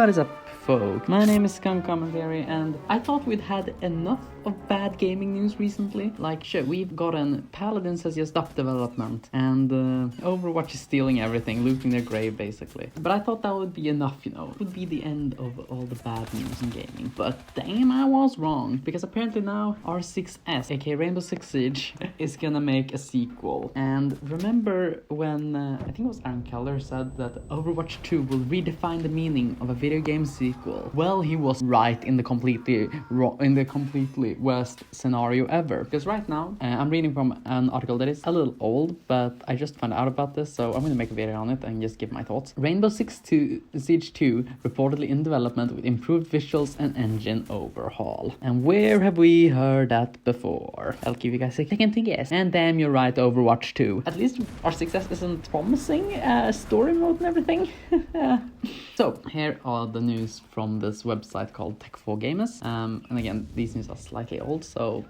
What is up, folk? My name is Skunk Commentary, and I thought we'd had enough of bad gaming news recently. Like, sure, we've gotten Paladins has just stopped development, and Overwatch is stealing everything, looting their grave, basically. But I thought that would be enough, you know. It would be the end of all the bad news in gaming. But damn, I was wrong, because apparently now R6S, aka Rainbow Six Siege, is gonna make a sequel. And remember when, I think it was Aaron Keller said that Overwatch 2 will redefine the meaning of a video game sequel? Well, he was right in the completely worst scenario ever. Because right now, I'm reading from an article that is a little old, but I just found out about this, so I'm gonna make a video on it and just give my thoughts. Rainbow Six Siege 2 reportedly in development with improved visuals and engine overhaul. And where have we heard that before? I'll give you guys a second to guess. And damn, you're right, Overwatch 2. At least R6S isn't promising story mode and everything. So, here are the news from this website called Tech4Gamers. And again, these news are slightly old, so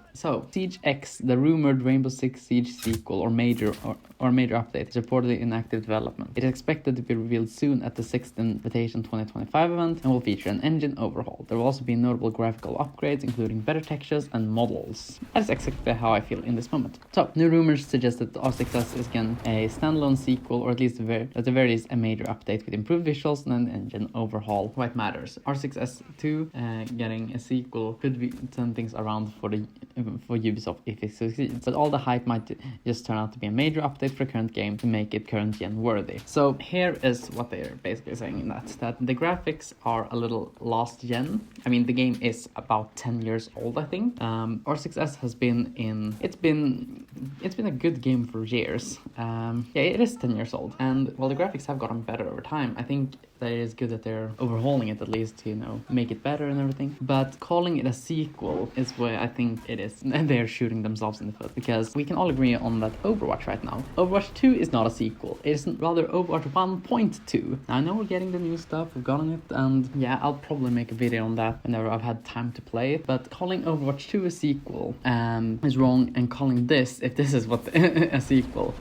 Siege X, the rumored Rainbow Six Siege sequel or major update, is reportedly in active development. It is expected to be revealed soon at the 6th Invitation 2025 event and will feature an engine overhaul. There will also be notable graphical upgrades, including better textures and models. That is exactly how I feel in this moment. So, new rumors suggest that R6S is again a standalone sequel, or at least at the very least a major update with improved visuals and an engine overhaul. Quite matters. R6S2 getting a sequel could be turn things around for Ubisoft if it succeeds. But all the hype might just turn out to be a major update for the current game to make it current gen worthy. So here is what they're basically saying in that the graphics are a little last gen. I mean, the game is about 10 years old, I think. R6S has been it's been a good game for years. Yeah, it is 10 years old, and while the graphics have gotten better over time, I think that it is good that they're overhauling it at least to, you know, make it better and everything. But calling it a sequel is where I think it is they're shooting themselves in the foot, because we can all agree on that Overwatch right now. Overwatch 2 is not a sequel. It is rather Overwatch 1.2. Now, I know we're getting the new stuff, we've gotten it, and yeah, I'll probably make a video on that whenever I've had time to play it. But calling Overwatch 2 a sequel is wrong, and calling this, if this is what a sequel,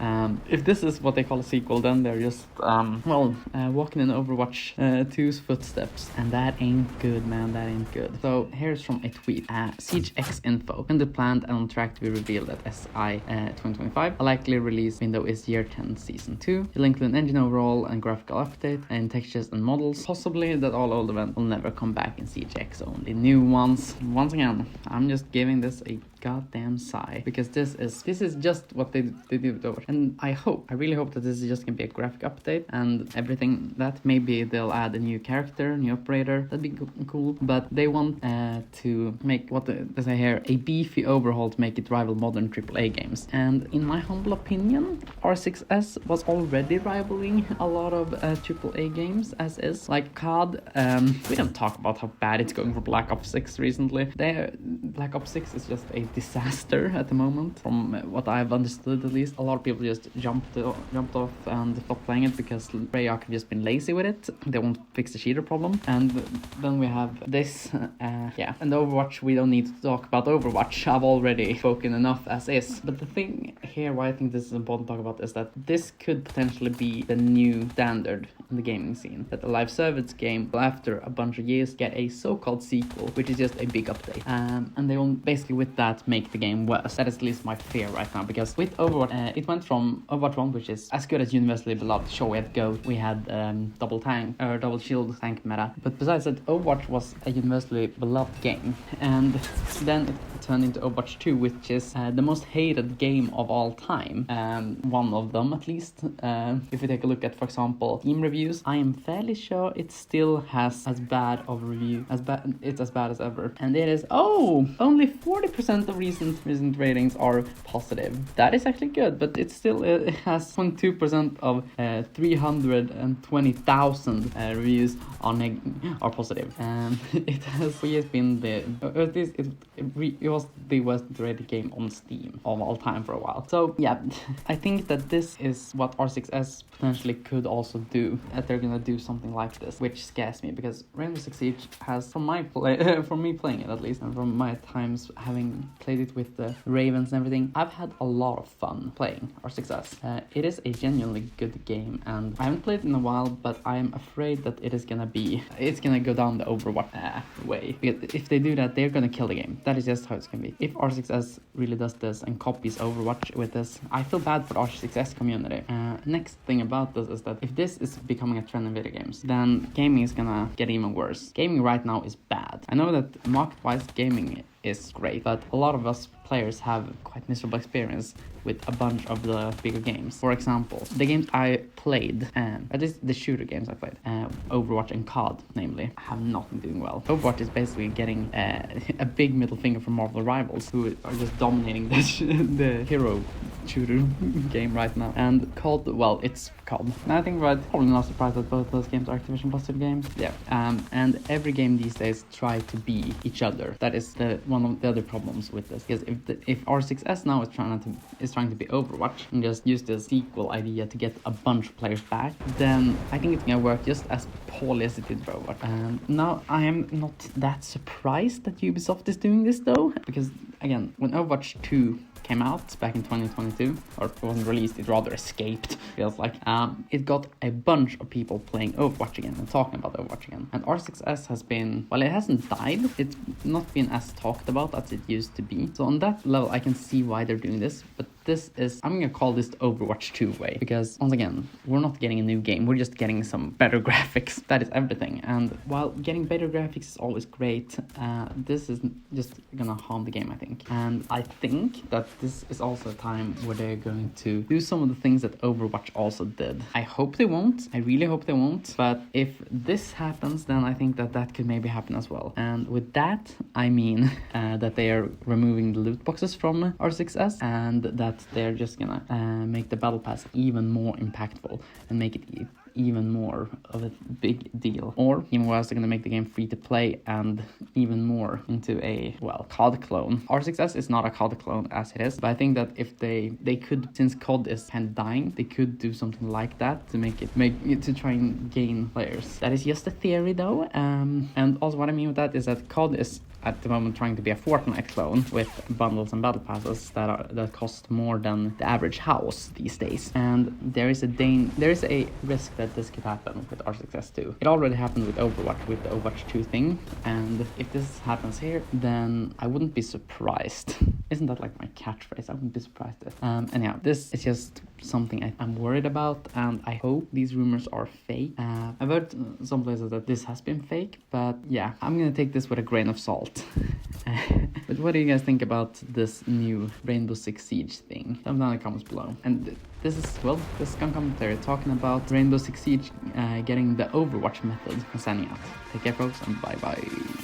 if this is what they call a sequel, then they're just walking in Overwatch 2's footsteps, and that ain't good, man. That ain't good. So here's from a tweet. Siege X info. When the planned and on track to be revealed at SI 2025. A likely release window is year 10 season 2. It'll include an engine overhaul and graphical update and textures and models. Possibly that all old events will never come back in Siege X, only new ones. Once again, I'm just giving this a goddamn sigh, because this is just what they do with Overwatch. And I really hope that this is just gonna be a graphic update and everything that maybe they'll add a new character, new operator. That'd be cool. But they want to make what they say here, a beefy overhaul to make it rival modern AAA games. And in my humble opinion, R6S was already rivaling a lot of AAA games as is, like COD. We don't talk about how bad it's going for Black Ops 6 recently. Black Ops 6 is just a disaster at the moment, from what I've understood at least. A lot of people just jumped off and stopped playing it because Treyarch have just been lazy with it. They won't fix the cheater problem. And then we have this, yeah. And Overwatch, we don't need to talk about Overwatch. I've already spoken enough as is. But the thing here, why I think this is important to talk about, is that this could potentially be the new standard in the gaming scene. That a live service game will, after a bunch of years, get a so-called sequel, which is just a big update. And they will basically with that make the game worse. That is at least my fear right now, because with Overwatch, it went from Overwatch 1, which is as good as universally beloved. Sure, we had GOAT, we had double shield tank meta, but besides that, Overwatch was a universally beloved game, and then it turned into Overwatch 2, which is the most hated game of all time. One of them, at least. If you take a look at, for example, Steam reviews, I am fairly sure it still has as bad of review it's as bad as ever, and it is only 40% of recent ratings are positive. That is actually good, but it has 0.2% of 320,000 reviews are positive. It has been it was the worst rated game on Steam of all time for a while. So yeah, I think that this is what R6S potentially could also do. That they're gonna do something like this, which scares me, because Rainbow Six Siege has, from me playing it at least, and from my times having played it with the Ravens and everything. I've had a lot of fun playing R6S. It is a genuinely good game, and I haven't played it in a while, but I'm afraid that it's gonna go down the Overwatch way. Because if they do that, they're gonna kill the game. That is just how it's gonna be. If R6S really does this and copies Overwatch with this, I feel bad for the R6S community. Next thing about this is that if this is becoming a trend in video games, then gaming is gonna get even worse. Gaming right now is bad. I know that market-wise gaming is great, but a lot of us players have quite miserable experience with a bunch of the bigger games. For example, the games I played, at least the shooter games I played, Overwatch and COD namely, have not been doing well. Overwatch is basically getting a big middle finger from Marvel rivals who are just dominating the hero shooter game right now. And COD, well, it's COD. And I think we're probably not surprised that both those games are Activision Blizzard games. Yeah. And every game these days try to be each other. That is one of the other problems with this. Because if R6S now is trying to be Overwatch and just use the sequel idea to get a bunch of players back, then I think it's gonna work just as poorly as it did for Overwatch. Now I am not that surprised that Ubisoft is doing this though, because again, when Overwatch 2 came out back in 2022, or it wasn't released, it rather escaped, feels like, it got a bunch of people playing Overwatch again and talking about Overwatch again. And R6S has been, well, it hasn't died, it's not been as talked about as it used to be. So on that level, I can see why they're doing this, but this is, I'm gonna call this the Overwatch 2 way, because once again, we're not getting a new game, we're just getting some better graphics. That is everything. And while getting better graphics is always great, this is just gonna harm the game, I think. And I think that this is also a time where they're going to do some of the things that Overwatch also did. I hope they won't, I really hope they won't, but if this happens, then I think that could maybe happen as well. And with that, I mean that they are removing the loot boxes from R6S, and that they're just gonna make the battle pass even more impactful and make it even more of a big deal. Or even worse, they're gonna make the game free to play and even more into a, well, COD clone. R6S is not a COD clone as it is, but I think that if they could, since COD is kind of dying, they could do something like that to make it to try and gain players. That is just a theory though. And also what I mean with that is that COD is at the moment trying to be a Fortnite clone with bundles and battle passes that cost more than the average house these days. And there is a risk that this could happen with R6S too. It already happened with Overwatch, with the Overwatch 2 thing, and if this happens here, then I wouldn't be surprised. Isn't that like my catchphrase? I wouldn't be surprised if. Anyhow, this is just something I'm worried about, and I hope these rumors are fake. I've heard some places that this has been fake, but yeah, I'm gonna take this with a grain of salt. But what do you guys think about this new Rainbow Six Siege thing? Tell me down in the comments below. And this is Skunk Commentary talking about Rainbow Six Siege getting the Overwatch method and signing out. Take care folks, and bye bye.